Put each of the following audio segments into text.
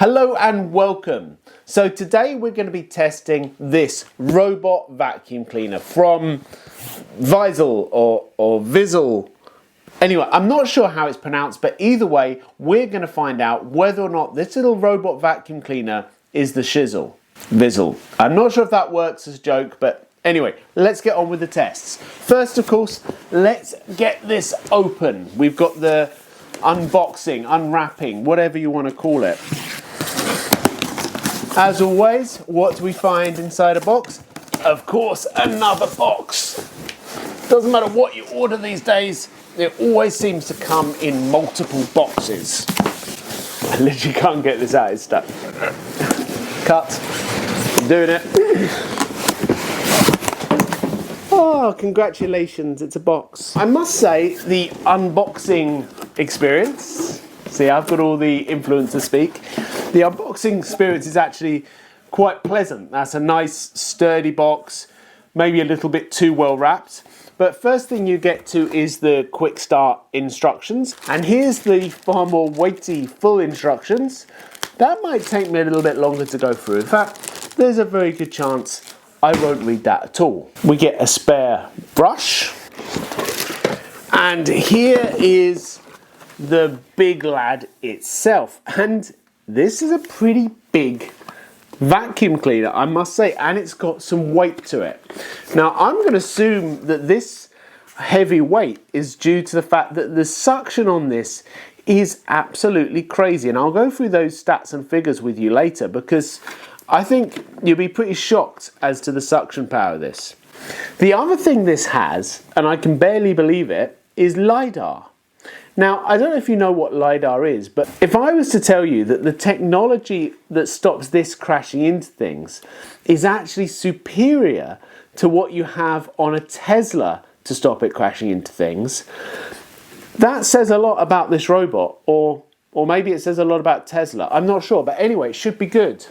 Hello and welcome. So today we're going to be testing this robot vacuum cleaner from Vyzzle or Vyzzle. Anyway, I'm not sure how it's pronounced, but either way, we're going to find out whether or not this little robot vacuum cleaner is the shizzle. Vyzzle. I'm not sure if that works as a joke, but anyway, let's get on with the tests. First, of course, let's get this open. We've got the unboxing, unwrapping, whatever you want to call it. As always, what do we find inside a box? Of course, another box. Doesn't matter what you order these days, it always seems to come in multiple boxes. I literally can't get this out, it's stuck. Cut. I'm doing it. Oh, congratulations, it's a box. I must say, the unboxing experience, see, I've got all the influencer speak. The unboxing experience is actually quite pleasant. That's a nice, sturdy box, maybe a little bit too well wrapped. But first thing you get to is the quick start instructions. And here's the far more weighty full instructions. That might take me a little bit longer to go through. In fact, there's a very good chance I won't read that at all. We get a spare brush. And here is the big lad itself. And this is a pretty big vacuum cleaner, I must say, and it's got some weight to it. Now, I'm going to assume that this heavy weight is due to the fact that the suction on this is absolutely crazy. And I'll go through those stats and figures with you later because I think you'll be pretty shocked as to the suction power of this. The other thing this has, and I can barely believe it, is LiDAR. Now, I don't know if you know what LiDAR is, but if I was to tell you that the technology that stops this crashing into things is actually superior to what you have on a Tesla to stop it crashing into things, that says a lot about this robot, or maybe it says a lot about Tesla. I'm not sure, but anyway, it should be good.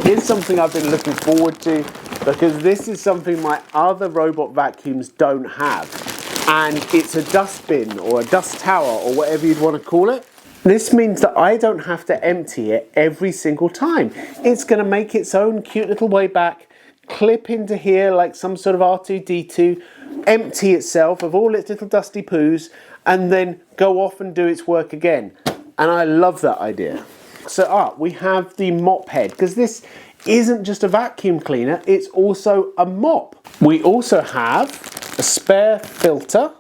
It's something I've been looking forward to because this is something my other robot vacuums don't have. And it's a dustbin or a dust tower or whatever you'd want to call it. This means that I don't have to empty it every single time. It's going to make its own cute little way back, clip into here like some sort of R2-D2, empty itself of all its little dusty poos, and then go off and do its work again. And I love that idea. So we have the mop head, because this isn't just a vacuum cleaner, it's also a mop. We also have a spare filter.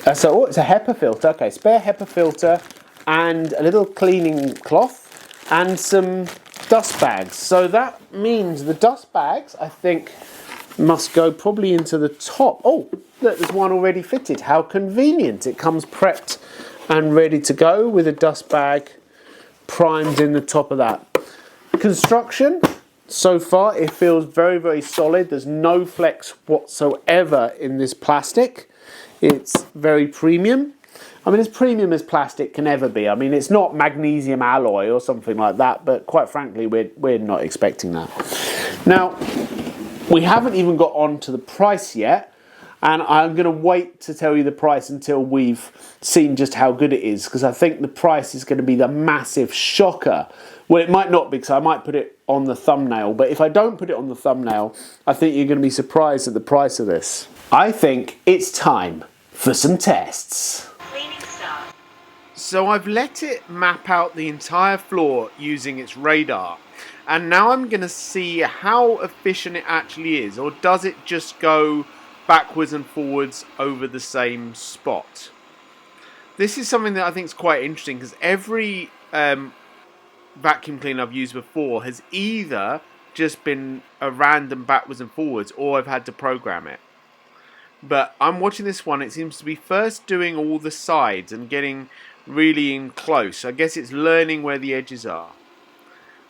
It's a HEPA filter. Okay, spare HEPA filter and a little cleaning cloth and some dust bags. So that means the dust bags, I think, must go probably into the top. Oh, look, there's one already fitted. How convenient. It comes prepped and ready to go with a dust bag primed in the top of that. Construction. So far, it feels very, very solid. There's no flex whatsoever in this plastic. It's very premium. I mean, as premium as plastic can ever be. I mean, it's not magnesium alloy or something like that, but quite frankly, we're not expecting that. Now, we haven't even got on to the price yet, and I'm going to wait to tell you the price until we've seen just how good it is, because I think the price is going to be the massive shocker. Well, it might not be, because I might put it on the thumbnail, but if I don't put it on the thumbnail, I think you're going to be surprised at the price of this. I think it's time for some tests. Cleaning start. So I've let it map out the entire floor using its radar, and now I'm going to see how efficient it actually is, or does it just go backwards and forwards over the same spot? This is something that I think is quite interesting, because every vacuum cleaner I've used before has either just been a random backwards and forwards, or I've had to program it. But I'm watching this one, it seems to be first doing all the sides and getting really in close. I guess it's learning where the edges are.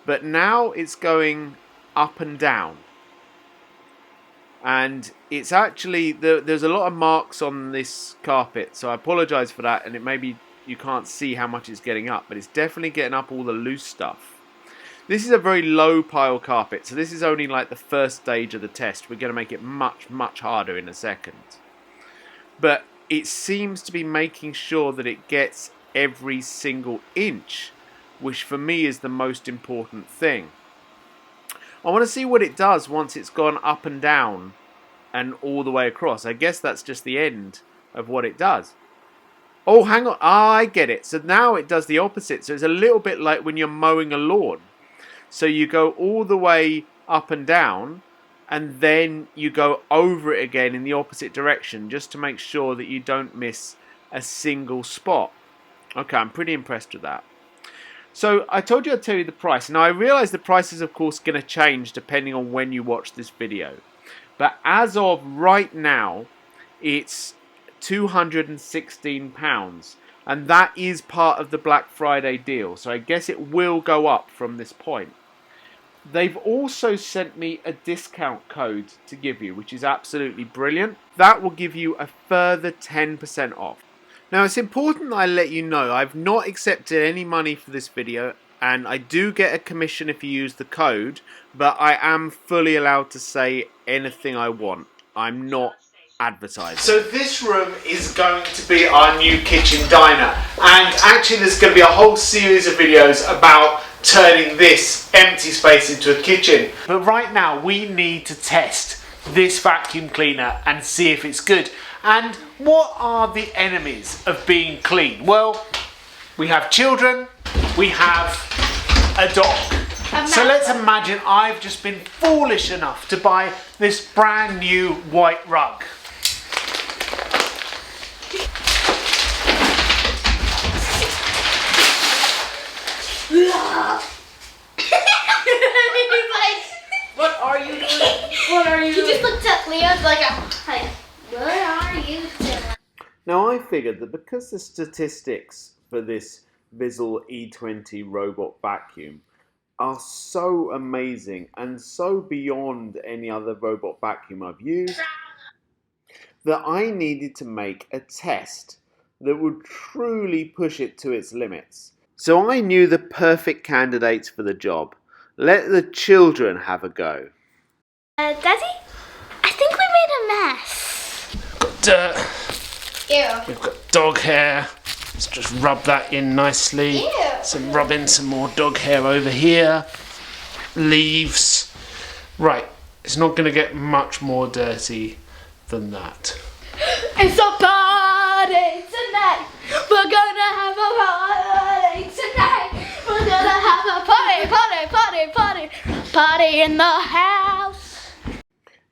But now it's going up and down. And it's actually, there's a lot of marks on this carpet, so I apologise for that, and it maybe you can't see how much it's getting up, but it's definitely getting up all the loose stuff. This is a very low pile carpet, so this is only like the first stage of the test. We're going to make it much, much harder in a second. But it seems to be making sure that it gets every single inch which for me is the most important thing. I want to see what it does once it's gone up and down and all the way across. I guess that's just the end of what it does. Oh, hang on. Ah, I get it. So now it does the opposite. So it's a little bit like when you're mowing a lawn. So you go all the way up and down, and then you go over it again in the opposite direction, just to make sure that you don't miss a single spot. Okay, I'm pretty impressed with that. So I told you I'd tell you the price. Now I realise the price is of course going to change depending on when you watch this video. But as of right now, it's £216. And that is part of the Black Friday deal. So I guess it will go up from this point. They've also sent me a discount code to give you, which is absolutely brilliant. That will give you a further 10% off. Now it's important that I let you know I've not accepted any money for this video, and I do get a commission if you use the code, but I am fully allowed to say anything I want. I'm not advertising. So this room is going to be our new kitchen diner, and actually there's going to be a whole series of videos about turning this empty space into a kitchen. But right now we need to test this vacuum cleaner and see if it's good. And what are the enemies of being clean? Well, we have children, we have a dog. So let's imagine I've just been foolish enough to buy this brand new white rug. What are you doing? What are you doing? He just looked at Leo's like, what are you doing? Now I figured that because the statistics for this Vyzzle E20 robot vacuum are so amazing and so beyond any other robot vacuum I've used, that I needed to make a test that would truly push it to its limits. So I knew the perfect candidates for the job. Let the children have a go. Daddy? I think we made a mess. Got dirt. Ew. We've got dog hair. Let's just rub that in nicely. Ew. Rub in some more dog hair over here. Leaves. Right, it's not going to get much more dirty than that. It's a party tonight. We're gonna have a party tonight. We're gonna have a party in the house.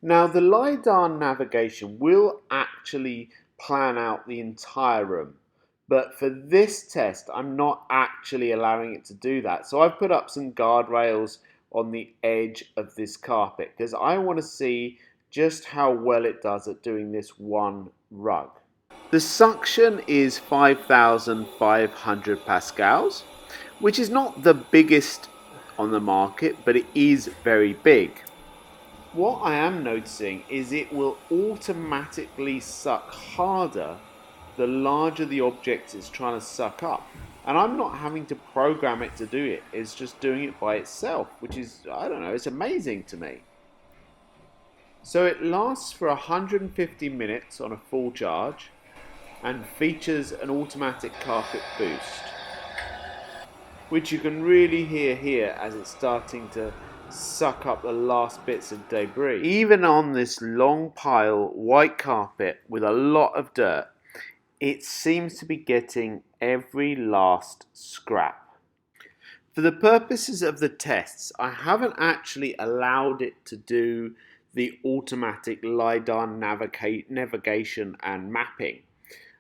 Now the LiDAR navigation will actually plan out the entire room, but for this test I'm not actually allowing it to do that. So I've put up some guardrails on the edge of this carpet because I want to see just how well it does at doing this one rug. The suction is 5,500 pascals, which is not the biggest on the market, but it is very big. What I am noticing is it will automatically suck harder the larger the object it's trying to suck up. And I'm not having to program it to do it, it's just doing it by itself, which is, I don't know, it's amazing to me. So it lasts for 150 minutes on a full charge and features an automatic carpet boost, which you can really hear here as it's starting to suck up the last bits of debris. Even on this long pile white carpet with a lot of dirt, it seems to be getting every last scrap. For the purposes of the tests, I haven't actually allowed it to do the automatic LiDAR navigation and mapping.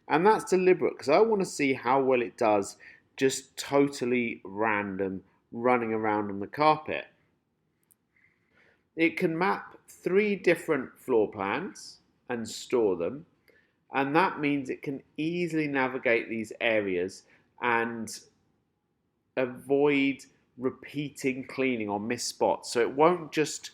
And that's deliberate because I want to see how well it does just totally random running around on the carpet. It can map 3 different floor plans and store them, and that means it can easily navigate these areas and avoid repeating cleaning or missed spots. So it won't just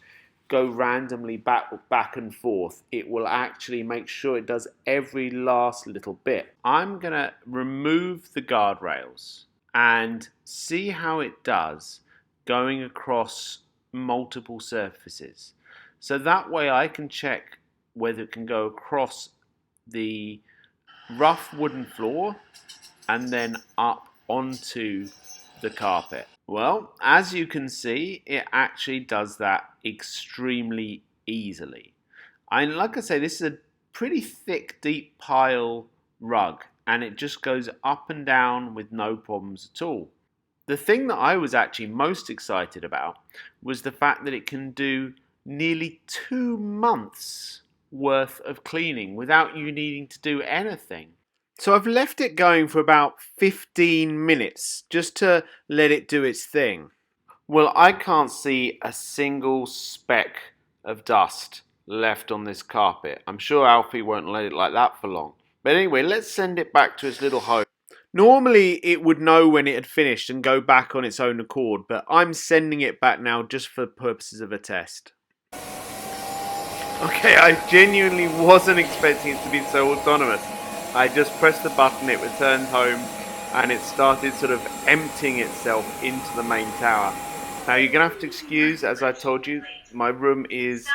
go randomly back and forth. It will actually make sure it does every last little bit. I'm going to remove the guardrails and see how it does going across multiple surfaces. So that way I can check whether it can go across the rough wooden floor and then up onto the carpet? Well, as you can see, it actually does that extremely easily. And like I say, this is a pretty thick, deep pile rug, and it just goes up and down with no problems at all. The thing that I was actually most excited about was the fact that it can do nearly 2 months worth of cleaning without you needing to do anything. So I've left it going for about 15 minutes just to let it do its thing. Well, I can't see a single speck of dust left on this carpet. I'm sure Alfie won't let it like that for long. But anyway, let's send it back to its little home. Normally it would know when it had finished and go back on its own accord, but I'm sending it back now just for purposes of a test. Okay, I genuinely wasn't expecting it to be so autonomous. I just pressed the button, it returned home, and it started sort of emptying itself into the main tower. Now you're going to have to excuse, as I told you, my room is...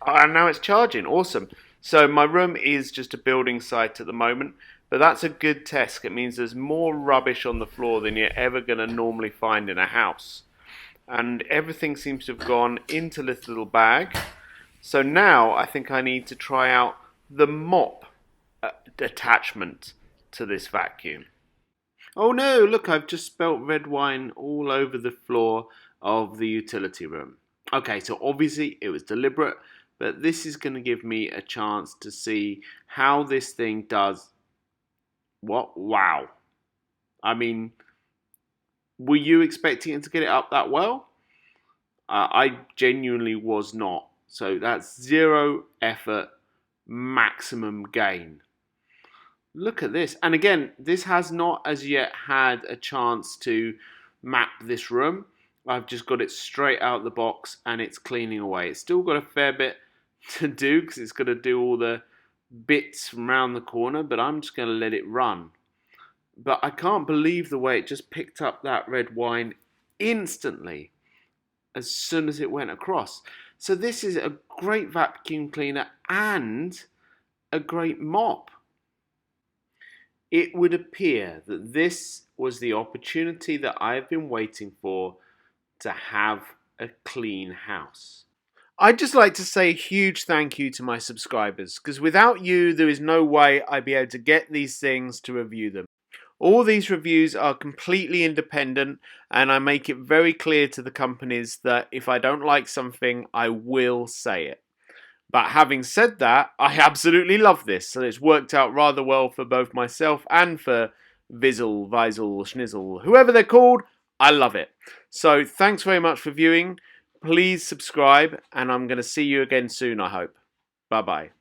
And now it's charging, awesome. So my room is just a building site at the moment, but that's a good test. It means there's more rubbish on the floor than you're ever going to normally find in a house. And everything seems to have gone into this little bag. So now I think I need to try out the mop attachment to this vacuum. Oh no, look, I've just spilt red wine all over the floor of the utility room. Okay, so obviously it was deliberate, but this is going to give me a chance to see how this thing does. What? Wow. I mean, were you expecting it to get it up that well? I genuinely was not. So that's 0 effort, maximum gain. Look at this. And again, this has not as yet had a chance to map this room. I've just got it straight out the box and it's cleaning away. It's still got a fair bit to do because it's got to do all the bits from around the corner, but I'm just going to let it run. But I can't believe the way it just picked up that red wine instantly as soon as it went across. So this is a great vacuum cleaner and a great mop. It would appear that this was the opportunity that I've been waiting for to have a clean house. I'd just like to say a huge thank you to my subscribers, because without you there is no way I'd be able to get these things to review them. All these reviews are completely independent, and I make it very clear to the companies that if I don't like something, I will say it. But having said that, I absolutely love this, so it's worked out rather well for both myself and for Vyzzle, Schnizzle, whoever they're called. I love it. So thanks very much for viewing. Please subscribe, and I'm going to see you again soon, I hope. Bye-bye.